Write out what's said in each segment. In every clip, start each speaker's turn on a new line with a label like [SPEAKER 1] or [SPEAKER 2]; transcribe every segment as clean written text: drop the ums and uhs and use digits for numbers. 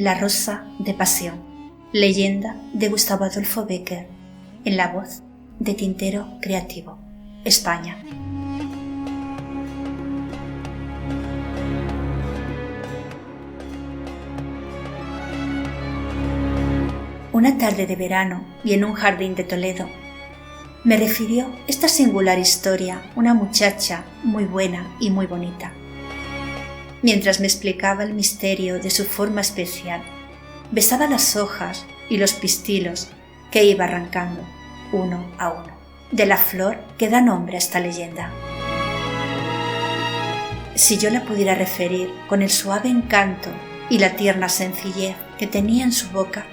[SPEAKER 1] La rosa de pasión, leyenda de Gustavo Adolfo Bécquer, en la voz de Tintero Creativo, España. Una tarde de verano y en un jardín de Toledo, me refirió esta singular historia una muchacha muy buena y muy bonita. Mientras me explicaba el misterio de su forma especial, besaba las hojas y los pistilos que iba arrancando, uno a uno, de la flor que da nombre a esta leyenda. Si yo la pudiera referir con el suave encanto y la tierna sencillez que tenía en su boca,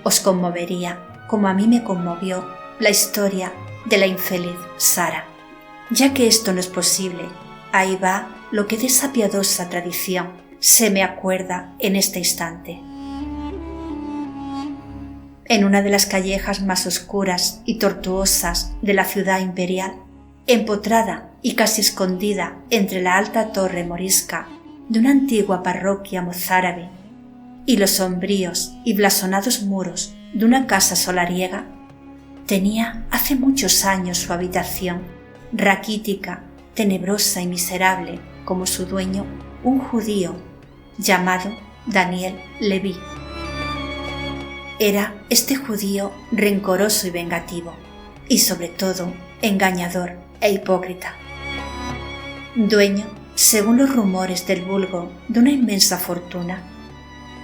[SPEAKER 1] os conmovería como a mí me conmovió la historia de la infeliz Sara. Ya que esto no es posible, ahí va lo que de esa piadosa tradición se me acuerda en este instante. En una de las callejas más oscuras y tortuosas de la ciudad imperial, empotrada y casi escondida entre la alta torre morisca de una antigua parroquia mozárabe y los sombríos y blasonados muros de una casa solariega, tenía hace muchos años su habitación, raquítica, tenebrosa y miserable como su dueño, un judío llamado Daniel Leví. Era este judío rencoroso y vengativo, y sobre todo engañador e hipócrita. Dueño, según los rumores del vulgo, de una inmensa fortuna,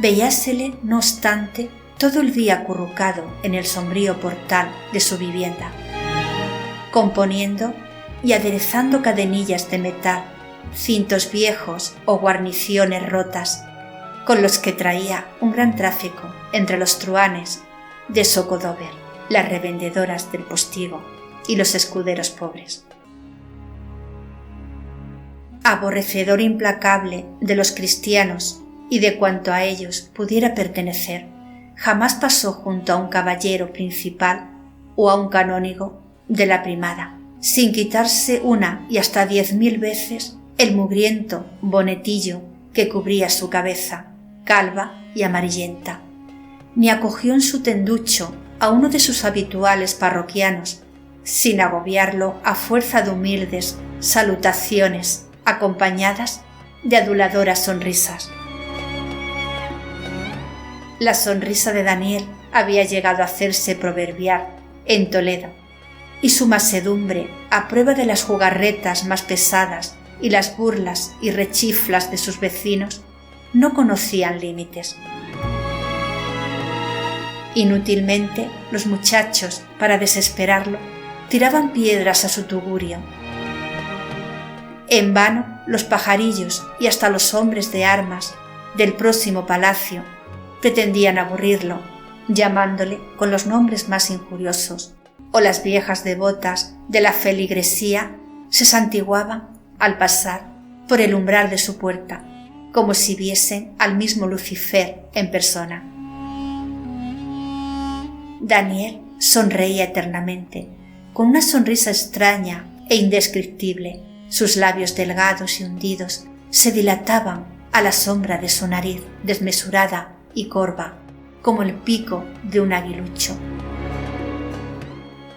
[SPEAKER 1] veíasele, no obstante, todo el día acurrucado en el sombrío portal de su vivienda, componiendo y aderezando cadenillas de metal, cintos viejos o guarniciones rotas, con los que traía un gran tráfico entre los truhanes de Socodover, las revendedoras del postigo y los escuderos pobres. Aborrecedor implacable de los cristianos y de cuanto a ellos pudiera pertenecer, jamás pasó junto a un caballero principal o a un canónigo de la primada, sin quitarse una y hasta 10.000 veces el mugriento bonetillo que cubría su cabeza, calva y amarillenta, ni acogió en su tenducho a uno de sus habituales parroquianos, sin agobiarlo a fuerza de humildes salutaciones acompañadas de aduladoras sonrisas. La sonrisa de Daniel había llegado a hacerse proverbial en Toledo, y su mansedumbre, a prueba de las jugarretas más pesadas y las burlas y rechiflas de sus vecinos, no conocían límites. Inútilmente, los muchachos, para desesperarlo, tiraban piedras a su tugurio. En vano, los pajarillos y hasta los hombres de armas del próximo palacio pretendían aburrirlo, llamándole con los nombres más injuriosos, o las viejas devotas de la feligresía se santiguaban al pasar por el umbral de su puerta, como si viesen al mismo Lucifer en persona. Daniel sonreía eternamente, con una sonrisa extraña e indescriptible. Sus labios delgados y hundidos se dilataban a la sombra de su nariz desmesurada y corva, como el pico de un aguilucho.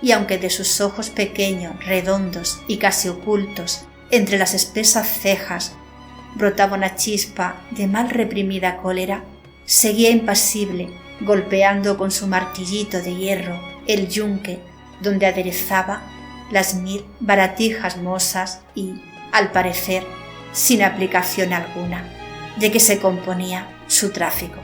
[SPEAKER 1] Y aunque de sus ojos pequeños, redondos y casi ocultos, entre las espesas cejas, brotaba una chispa de mal reprimida cólera, seguía impasible, golpeando con su martillito de hierro el yunque donde aderezaba las 1000 baratijas mozas y, al parecer, sin aplicación alguna, de que se componía su tráfico.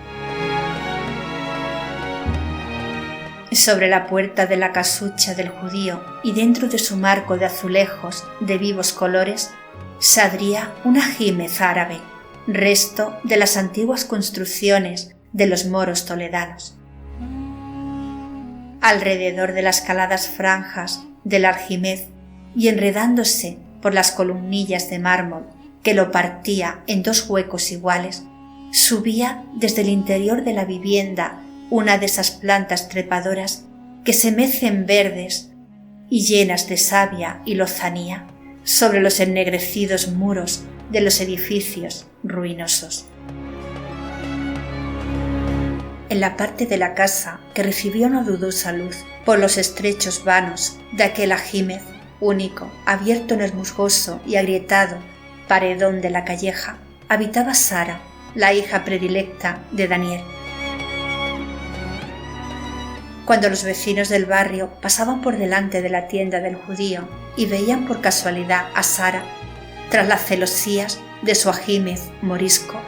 [SPEAKER 1] Sobre la puerta de la casucha del judío y dentro de su marco de azulejos de vivos colores, se adría un ajímez árabe, resto de las antiguas construcciones de los moros toledanos. Alrededor de las caladas franjas del argimez y enredándose por las columnillas de mármol que lo partía en 2 huecos iguales, subía desde el interior de la vivienda una de esas plantas trepadoras que se mecen verdes y llenas de savia y lozanía sobre los ennegrecidos muros de los edificios ruinosos. en la parte de la casa que recibía una dudosa luz por los estrechos vanos de aquel ajímez único, abierto en el musgoso y agrietado paredón de la calleja, habitaba Sara, la hija predilecta de Daniel. Cuando los vecinos del barrio pasaban por delante de la tienda del judío y veían por casualidad a Sara, tras las celosías de su ajímez morisco,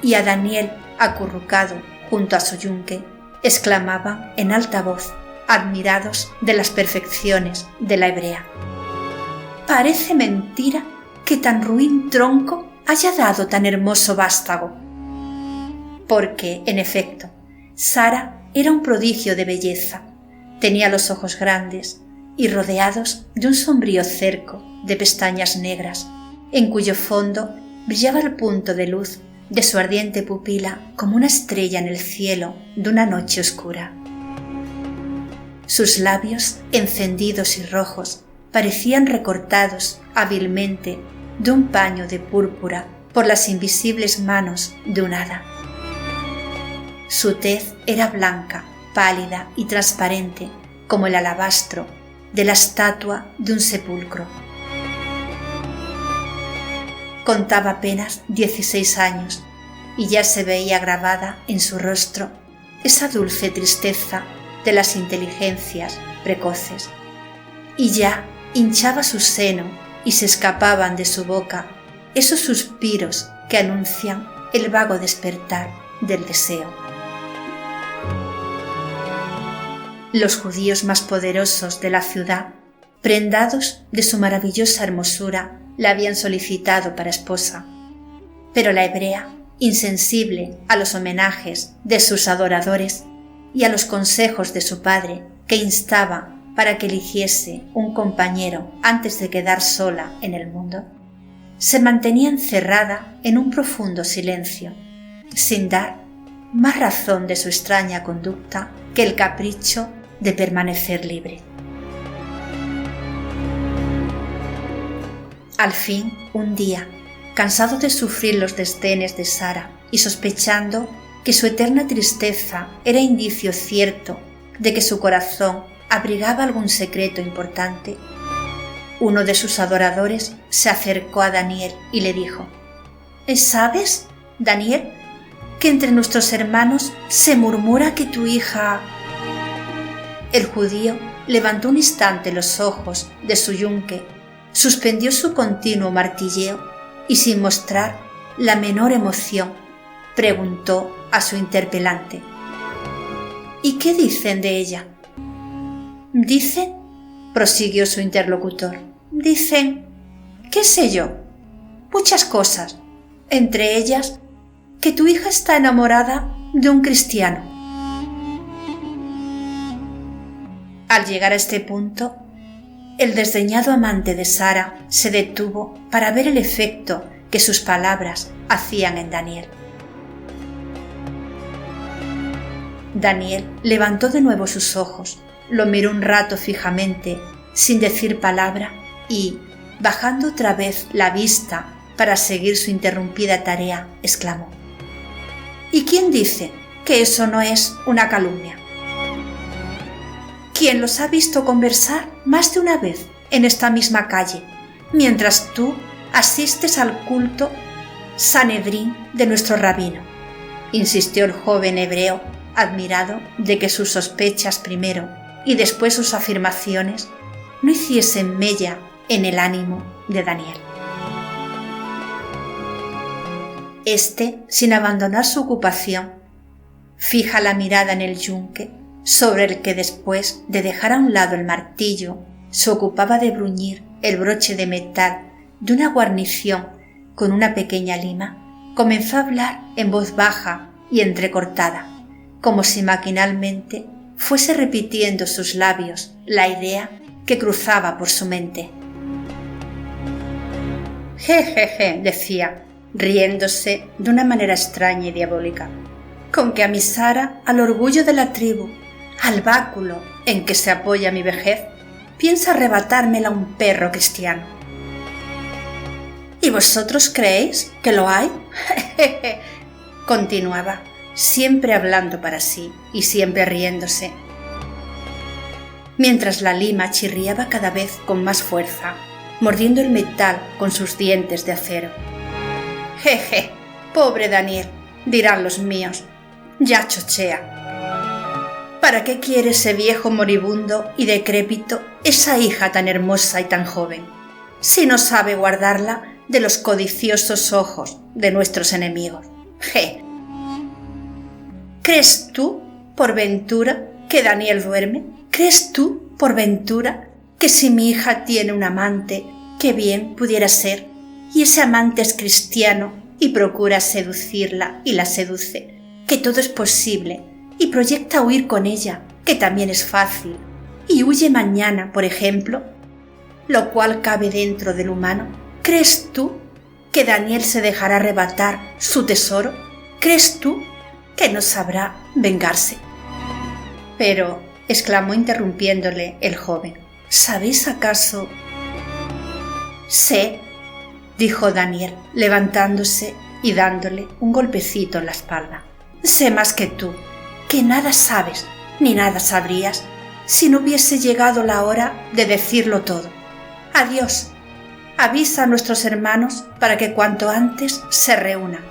[SPEAKER 1] y a Daniel acurrucado junto a su yunque, exclamaban en alta voz, admirados de las perfecciones de la hebrea: «Parece mentira que tan ruin tronco haya dado tan hermoso vástago». Porque, en efecto, Sara era un prodigio de belleza. Tenía los ojos grandes y rodeados de un sombrío cerco de pestañas negras, en cuyo fondo brillaba el punto de luz de su ardiente pupila como una estrella en el cielo de una noche oscura. Sus labios, encendidos y rojos, parecían recortados hábilmente de un paño de púrpura por las invisibles manos de un hada. Su tez era blanca, pálida y transparente como el alabastro de la estatua de un sepulcro. Contaba apenas 16 años y ya se veía grabada en su rostro esa dulce tristeza de las inteligencias precoces, y ya hinchaba su seno y se escapaban de su boca esos suspiros que anuncian el vago despertar del deseo. Los judíos más poderosos de la ciudad, prendados de su maravillosa hermosura, la habían solicitado para esposa, pero la hebrea, insensible a los homenajes de sus adoradores y a los consejos de su padre, que instaba para que eligiese un compañero antes de quedar sola en el mundo, se mantenía encerrada en un profundo silencio, sin dar más razón de su extraña conducta que el capricho de permanecer libre. Al fin, un día, cansado de sufrir los desdenes de Sara y sospechando que su eterna tristeza era indicio cierto de que su corazón abrigaba algún secreto importante, uno de sus adoradores se acercó a Daniel y le dijo: «¿Sabes, Daniel, que entre nuestros hermanos se murmura que tu hija...?» El judío levantó un instante los ojos de su yunque, suspendió su continuo martilleo y, sin mostrar la menor emoción, preguntó a su interpelante: «¿Y qué dicen de ella?» «Dicen», prosiguió su interlocutor, «dicen, qué sé yo, muchas cosas, entre ellas que tu hija está enamorada de un cristiano». Al llegar a este punto, el desdeñado amante de Sara se detuvo para ver el efecto que sus palabras hacían en Daniel. Daniel levantó de nuevo sus ojos, lo miró un rato fijamente, sin decir palabra, y, bajando otra vez la vista para seguir su interrumpida tarea, exclamó: «¿Y quién dice que eso no es una calumnia? ¿Quién los ha visto conversar más de una vez en esta misma calle, mientras tú asistes al culto Sanedrín de nuestro rabino?», insistió el joven hebreo, admirado de que sus sospechas primero y después sus afirmaciones no hiciesen mella en el ánimo de Daniel. Este, sin abandonar su ocupación, fija la mirada en el yunque, sobre el que, después de dejar a un lado el martillo, se ocupaba de bruñir el broche de metal de una guarnición con una pequeña lima, comenzó a hablar en voz baja y entrecortada, como si maquinalmente fuese repitiendo sus labios la idea que cruzaba por su mente. «Je, decía, riéndose de una manera extraña y diabólica, «con que a mi Sara, al orgullo de la tribu, al báculo en que se apoya mi vejez, piensa arrebatármela un perro cristiano. ¿Y vosotros creéis que lo hay?», continuaba, siempre hablando para sí y siempre riéndose, mientras la lima chirriaba cada vez con más fuerza, mordiendo el metal con sus dientes de acero. «Jeje, pobre Daniel», dirán los míos, «ya chochea. ¿Para qué quiere ese viejo moribundo y decrépito esa hija tan hermosa y tan joven, si no sabe guardarla de los codiciosos ojos de nuestros enemigos? ¡Je! ¿Crees tú, por ventura, que Daniel duerme? ¿Crees tú, por ventura, que si mi hija tiene un amante, que bien pudiera ser, y ese amante es cristiano y procura seducirla y la seduce, que todo es posible, y proyecta huir con ella, que también es fácil, y huye mañana, por ejemplo, lo cual cabe dentro del humano? ¿Crees tú que Daniel se dejará arrebatar su tesoro? ¿Crees tú que no sabrá vengarse? Pero, exclamó interrumpiéndole el joven, ¿sabéis acaso? Sé, dijo Daniel, levantándose y dándole un golpecito en la espalda. Sé más que tú, que nada sabes ni nada sabrías si no hubiese llegado la hora de decirlo todo. Adiós. Avisa a nuestros hermanos para que cuanto antes se reúnan.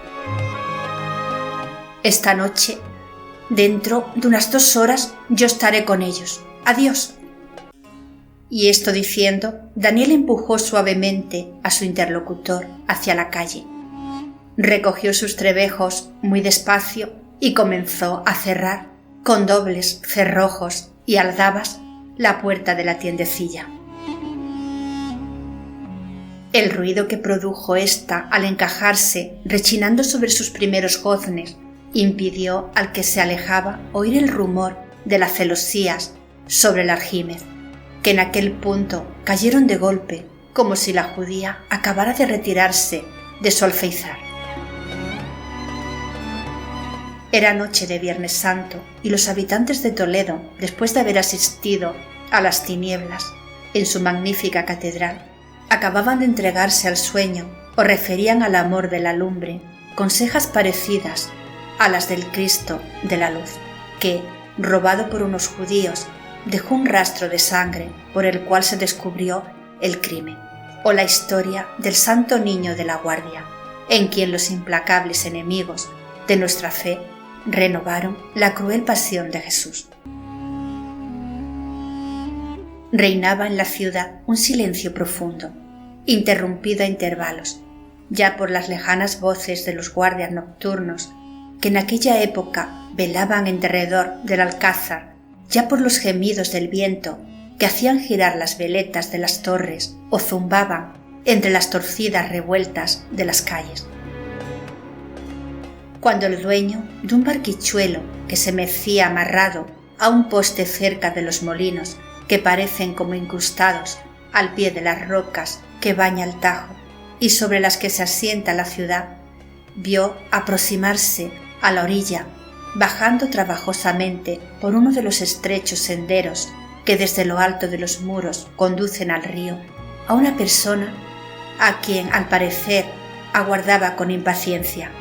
[SPEAKER 1] Esta noche, dentro de unas 2 horas, yo estaré con ellos. Adiós. Y esto diciendo, Daniel empujó suavemente a su interlocutor hacia la calle. Recogió sus trebejos muy despacio y comenzó a cerrar con dobles cerrojos y aldabas la puerta de la tiendecilla. El ruido que produjo ésta al encajarse, rechinando sobre sus primeros goznes, impidió al que se alejaba oír el rumor de las celosías sobre el argímez, que en aquel punto cayeron de golpe, como si la judía acabara de retirarse de su alféizar. Era noche de Viernes Santo y los habitantes de Toledo, después de haber asistido a las tinieblas en su magnífica catedral, acababan de entregarse al sueño o referían al amor de la lumbre con cejas parecidas a las del Cristo de la Luz, que, robado por unos judíos, dejó un rastro de sangre por el cual se descubrió el crimen, o la historia del Santo Niño de la Guardia, en quien los implacables enemigos de nuestra fe renovaron la cruel pasión de Jesús. Reinaba en la ciudad un silencio profundo, interrumpido a intervalos, ya por las lejanas voces de los guardias nocturnos que en aquella época velaban en derredor del alcázar, ya por los gemidos del viento que hacían girar las veletas de las torres o zumbaban entre las torcidas revueltas de las calles. Cuando el dueño de un barquichuelo que se mecía amarrado a un poste cerca de los molinos que parecen como incrustados al pie de las rocas que baña el Tajo y sobre las que se asienta la ciudad, vio aproximarse a la orilla, bajando trabajosamente por uno de los estrechos senderos que desde lo alto de los muros conducen al río, a una persona a quien al parecer aguardaba con impaciencia.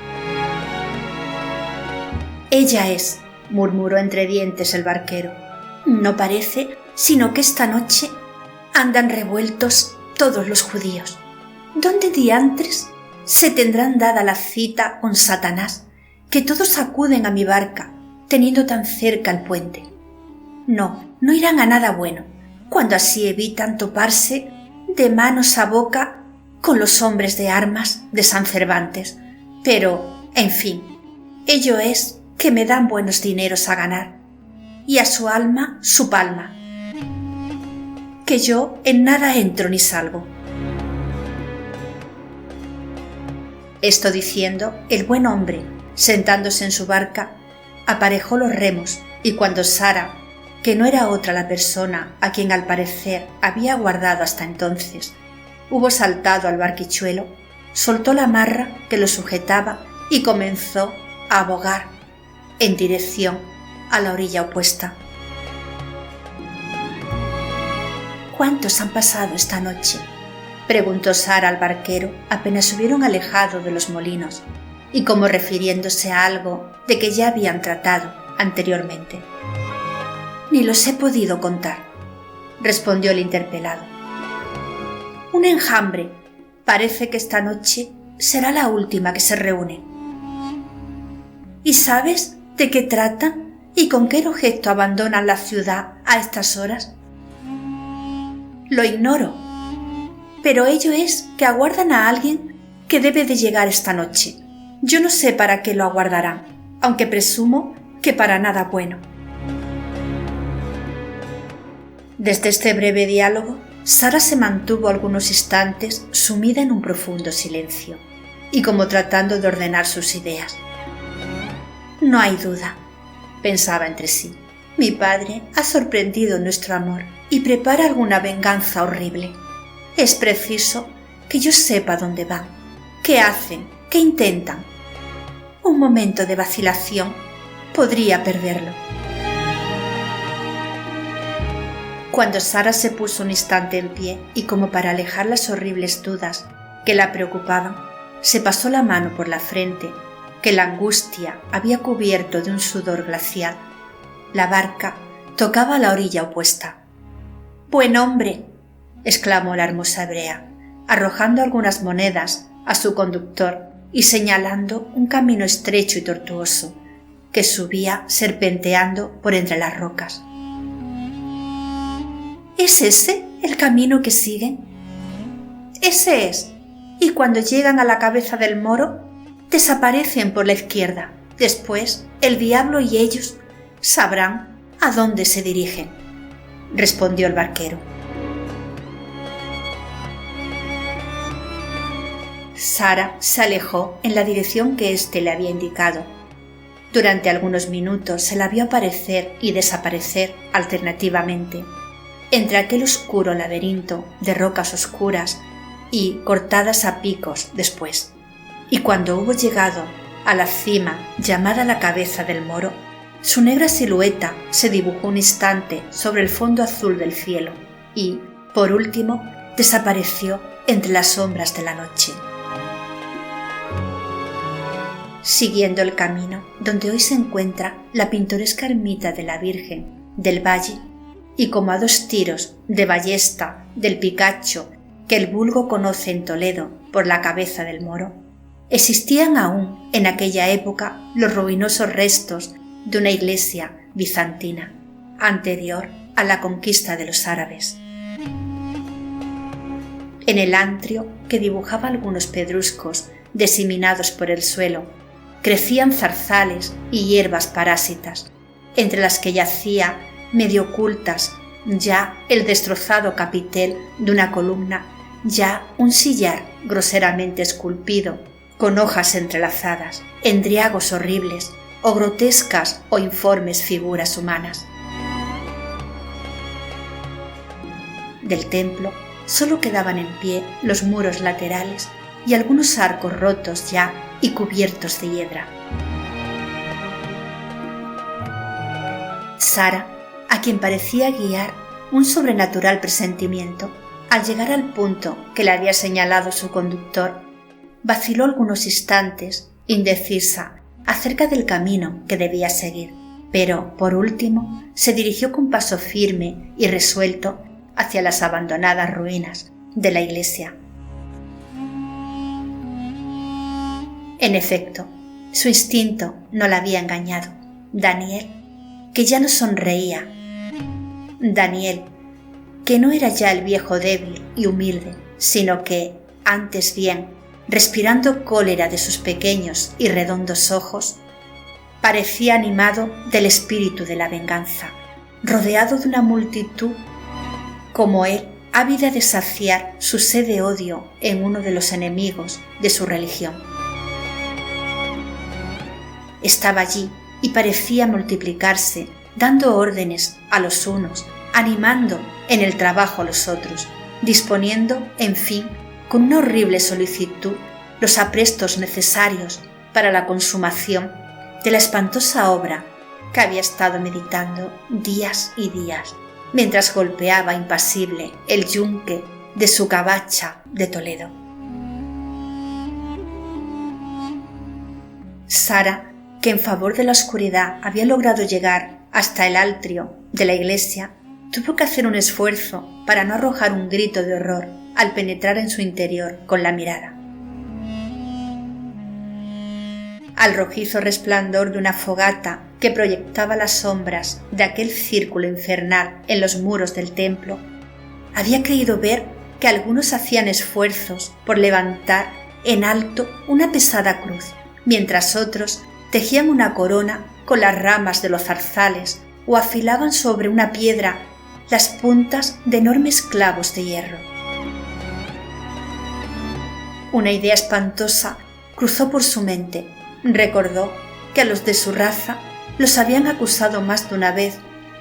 [SPEAKER 1] «Ella es», murmuró entre dientes el barquero. «No parece sino que esta noche andan revueltos todos los judíos. ¿Dónde diantres se tendrán dada la cita con Satanás, que todos acuden a mi barca, teniendo tan cerca el puente? No irán a nada bueno, cuando así evitan toparse de manos a boca con los hombres de armas de San Cervantes. Pero, en fin, ello es que me dan buenos dineros a ganar, y a su alma su palma, que yo en nada entro ni salgo». Esto diciendo, el buen hombre, sentándose en su barca, aparejó los remos, y cuando Sara, que no era otra la persona a quien al parecer había aguardado hasta entonces, hubo saltado al barquichuelo, soltó la amarra que lo sujetaba y comenzó a bogar en dirección a la orilla opuesta. «¿Cuántos han pasado esta noche?», preguntó Sara al barquero apenas se hubieron alejado de los molinos, y como refiriéndose a algo de que ya habían tratado anteriormente. «Ni los he podido contar», respondió el interpelado. «Un enjambre. Parece que esta noche será la última que se reúne». «¿Y sabes de qué tratan y con qué objeto abandonan la ciudad a estas horas?» «Lo ignoro, pero ello es que aguardan a alguien que debe de llegar esta noche. Yo no sé para qué lo aguardarán, aunque presumo que para nada bueno». Desde este breve diálogo, Sara se mantuvo algunos instantes sumida en un profundo silencio y como tratando de ordenar sus ideas. «No hay duda», pensaba entre sí, «mi padre ha sorprendido nuestro amor y prepara alguna venganza horrible. Es preciso que yo sepa dónde van, qué hacen, qué intentan. Un momento de vacilación podría perderlo». Cuando Sara se puso un instante en pie y como para alejar las horribles dudas que la preocupaban, se pasó la mano por la frente, que la angustia había cubierto de un sudor glacial, la barca tocaba a la orilla opuesta. «¡Buen hombre!», exclamó la hermosa hebrea, arrojando algunas monedas a su conductor y señalando un camino estrecho y tortuoso que subía serpenteando por entre las rocas. «¿Es ese el camino que siguen?». «Ese es, y cuando llegan a la cabeza del moro, desaparecen por la izquierda. Después, el diablo y ellos sabrán a dónde se dirigen», respondió el barquero. Sara se alejó en la dirección que éste le había indicado. Durante algunos minutos se la vio aparecer y desaparecer alternativamente entre aquel oscuro laberinto de rocas oscuras y cortadas a picos después. Y cuando hubo llegado a la cima llamada la cabeza del moro, su negra silueta se dibujó un instante sobre el fondo azul del cielo y, por último, desapareció entre las sombras de la noche. Siguiendo el camino donde hoy se encuentra la pintoresca ermita de la Virgen del Valle, y como a 2 tiros de ballesta del Picacho que el vulgo conoce en Toledo por la cabeza del moro, existían aún en aquella época los ruinosos restos de una iglesia bizantina anterior a la conquista de los árabes. En el antrio, que dibujaba algunos pedruscos diseminados por el suelo, crecían zarzales y hierbas parásitas, entre las que yacía medio ocultas ya el destrozado capitel de una columna, ya un sillar groseramente esculpido, con hojas entrelazadas, endriagos horribles o grotescas o informes figuras humanas. Del templo solo quedaban en pie los muros laterales y algunos arcos rotos ya y cubiertos de hiedra. Sara, a quien parecía guiar un sobrenatural presentimiento, al llegar al punto que le había señalado su conductor, vaciló algunos instantes, indecisa acerca del camino que debía seguir, pero, por último, se dirigió con paso firme y resuelto hacia las abandonadas ruinas de la iglesia. En efecto, su instinto no la había engañado. Daniel, que ya no sonreía. Daniel, que no era ya el viejo débil y humilde, sino que, antes bien, respirando cólera de sus pequeños y redondos ojos, parecía animado del espíritu de la venganza, rodeado de una multitud como él, ávida de saciar su sed de odio en uno de los enemigos de su religión. Estaba allí y parecía multiplicarse, dando órdenes a los unos, animando en el trabajo a los otros, disponiendo, en fin, con una horrible solicitud, los aprestos necesarios para la consumación de la espantosa obra que había estado meditando días y días, mientras golpeaba impasible el yunque de su cabacha de Toledo. Sara, que en favor de la oscuridad había logrado llegar hasta el atrio de la iglesia, tuvo que hacer un esfuerzo para no arrojar un grito de horror al penetrar en su interior con la mirada. Al rojizo resplandor de una fogata que proyectaba las sombras de aquel círculo infernal en los muros del templo, había creído ver que algunos hacían esfuerzos por levantar en alto una pesada cruz, mientras otros tejían una corona con las ramas de los zarzales o afilaban sobre una piedra las puntas de enormes clavos de hierro. Una idea espantosa cruzó por su mente. Recordó que a los de su raza los habían acusado más de una vez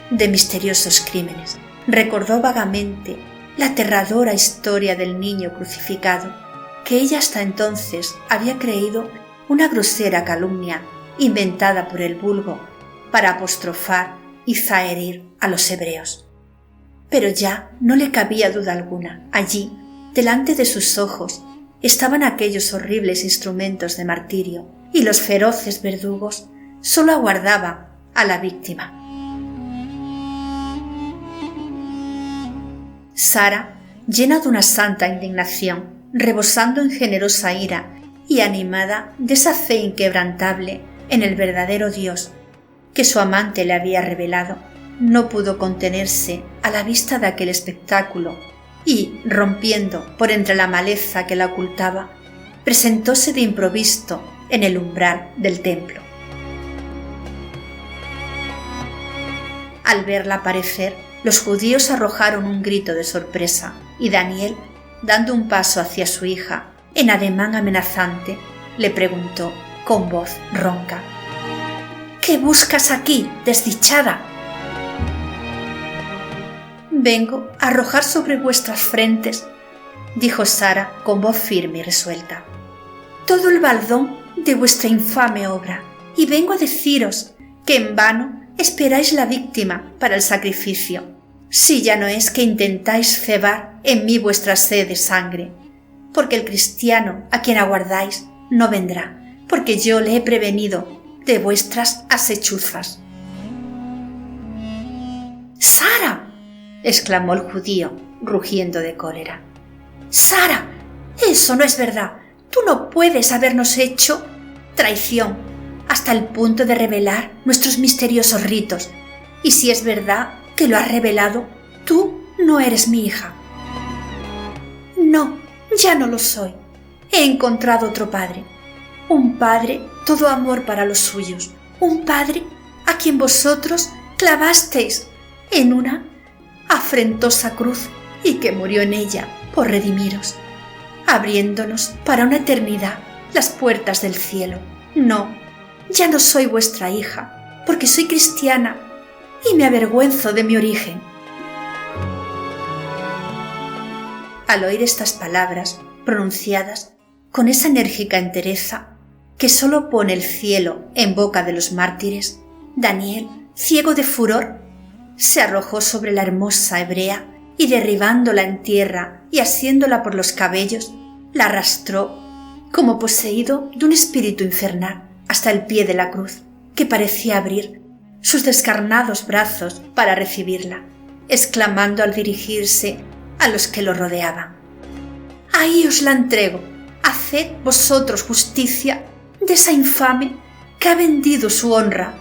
[SPEAKER 1] de misteriosos crímenes. Recordó vagamente la aterradora historia del niño crucificado, que ella hasta entonces había creído una grosera calumnia inventada por el vulgo para apostrofar y zaherir a los hebreos. Pero ya no le cabía duda alguna. Allí, delante de sus ojos, estaban aquellos horribles instrumentos de martirio, y los feroces verdugos solo aguardaban a la víctima. Sara, llena de una santa indignación, rebosando en generosa ira y animada de esa fe inquebrantable en el verdadero Dios que su amante le había revelado, no pudo contenerse a la vista de aquel espectáculo y, rompiendo por entre la maleza que la ocultaba, presentóse de improviso en el umbral del templo. Al verla aparecer, los judíos arrojaron un grito de sorpresa y Daniel, dando un paso hacia su hija, en ademán amenazante, le preguntó con voz ronca: «¿Qué buscas aquí, desdichada?» «Vengo a arrojar sobre vuestras frentes», dijo Sara con voz firme y resuelta, «todo el baldón de vuestra infame obra, y vengo a deciros que en vano esperáis la víctima para el sacrificio, si ya no es que intentáis cebar en mí vuestra sed de sangre, porque el cristiano a quien aguardáis no vendrá, porque yo le he prevenido de vuestras asechuzas». «¡Sara!», exclamó el judío, rugiendo de cólera. «¡Sara! Eso no es verdad. Tú no puedes habernos hecho traición hasta el punto de revelar nuestros misteriosos ritos. Y si es verdad que lo has revelado, tú no eres mi hija». «No, ya no lo soy. He encontrado otro padre. Un padre todo amor para los suyos. Un padre a quien vosotros clavasteis en una afrentosa cruz y que murió en ella por redimiros, abriéndonos para una eternidad las puertas del cielo. No, ya no soy vuestra hija, porque soy cristiana y me avergüenzo de mi origen». Al oír estas palabras, pronunciadas con esa enérgica entereza que sólo pone el cielo en boca de los mártires, Daniel, ciego de furor, se arrojó sobre la hermosa hebrea y derribándola en tierra y asiéndola por los cabellos, la arrastró como poseído de un espíritu infernal hasta el pie de la cruz, que parecía abrir sus descarnados brazos para recibirla, exclamando al dirigirse a los que lo rodeaban: «Ahí os la entrego, haced vosotros justicia de esa infame que ha vendido su honra,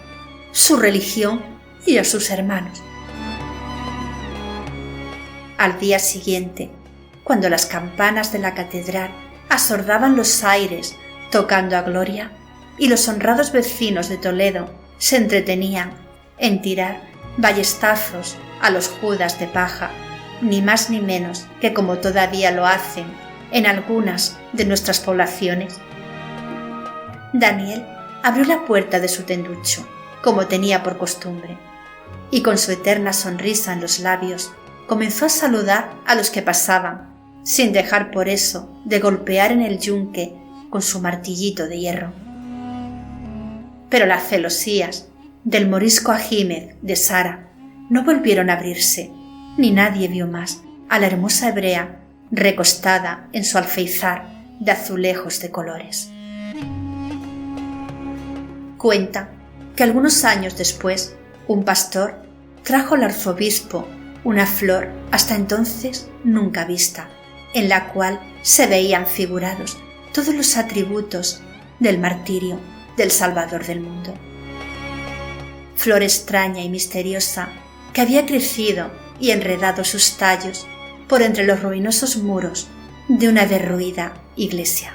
[SPEAKER 1] su religión y a sus hermanos». Al día siguiente, cuando las campanas de la catedral asordaban los aires tocando a gloria y los honrados vecinos de Toledo se entretenían en tirar ballestazos a los judas de paja, ni más ni menos que como todavía lo hacen en algunas de nuestras poblaciones, Daniel abrió la puerta de su tenducho, como tenía por costumbre, y con su eterna sonrisa en los labios comenzó a saludar a los que pasaban, sin dejar por eso de golpear en el yunque con su martillito de hierro. Pero las celosías del morisco Ajímez de Sara no volvieron a abrirse, ni nadie vio más a la hermosa hebrea recostada en su alféizar de azulejos de colores. Cuenta que algunos años después un pastor trajo al arzobispo una flor hasta entonces nunca vista, en la cual se veían figurados todos los atributos del martirio del Salvador del mundo. Flor extraña y misteriosa que había crecido y enredado sus tallos por entre los ruinosos muros de una derruida iglesia.